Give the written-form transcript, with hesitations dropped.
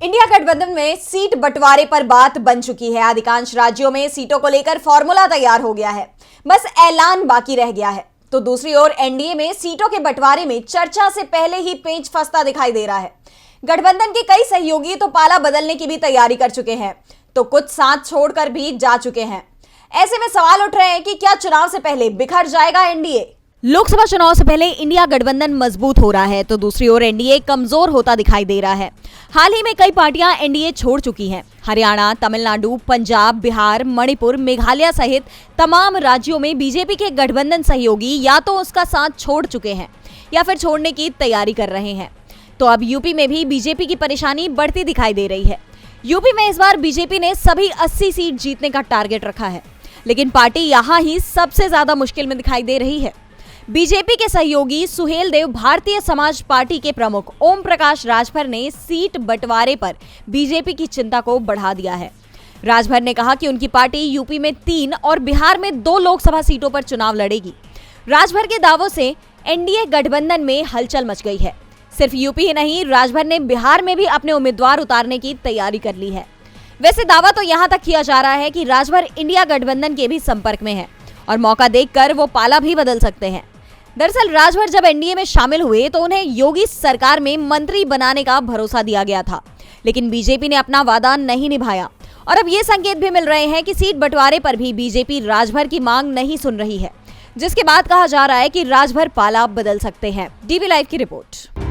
India गठबंधन में seat बंटवारे पर बात बन चुकी है। अधिकांश राज्यों में सीटों को लेकर फॉर्मूला तैयार हो गया है, बस ऐलान बाकी रह गया है। तो दूसरी ओर एनडीए में सीटों के बंटवारे में चर्चा से पहले ही पेंच फंसता दिखाई दे रहा है। गठबंधन के कई सहयोगी तो पाला बदलने की भी तैयारी कर चुके हैं, तो कुछ साथ छोड़कर भी जा चुके हैं। ऐसे में सवाल उठ रहे हैं कि क्या चुनाव से पहले बिखर जाएगा एनडीए? लोकसभा चुनाव से पहले इंडिया गठबंधन मजबूत हो रहा है, तो दूसरी ओर एनडीए कमजोर होता दिखाई दे रहा है। हाल ही में कई पार्टियां एनडीए छोड़ चुकी हैं। हरियाणा, तमिलनाडु, पंजाब, बिहार, मणिपुर, मेघालय सहित तमाम राज्यों में बीजेपी के गठबंधन सहयोगी या तो उसका साथ छोड़ चुके हैं या फिर छोड़ने की तैयारी कर रहे हैं। तो अब यूपी में भी बीजेपी की परेशानी बढ़ती दिखाई दे रही है। यूपी में इस बार बीजेपी ने सभी 80 सीट जीतने का टारगेट रखा है, लेकिन पार्टी यहां ही सबसे ज्यादा मुश्किल में दिखाई दे रही है। बीजेपी के सहयोगी सुहेल देव भारतीय समाज पार्टी के प्रमुख ओम प्रकाश राजभर ने सीट बंटवारे पर बीजेपी की चिंता को बढ़ा दिया है। राजभर ने कहा कि उनकी पार्टी यूपी में 3 और बिहार में 2 लोकसभा सीटों पर चुनाव लड़ेगी। राजभर के दावों से एनडीए गठबंधन में हलचल मच गई है। सिर्फ यूपी ही नहीं, राजभर ने बिहार में भी अपने उम्मीदवार उतारने की तैयारी कर ली है। वैसे दावा तो यहां तक किया जा रहा है कि राजभर इंडिया गठबंधन के भी संपर्क में है और मौका देखकर वो पाला भी बदल सकते हैं। दरअसल राजभर जब एनडीए में शामिल हुए तो उन्हें योगी सरकार में मंत्री बनाने का भरोसा दिया गया था, लेकिन बीजेपी ने अपना वादा नहीं निभाया और अब ये संकेत भी मिल रहे हैं कि सीट बंटवारे पर भी बीजेपी राजभर की मांग नहीं सुन रही है, जिसके बाद कहा जा रहा है कि राजभर पाला बदल सकते हैं। डीवी लाइव की रिपोर्ट।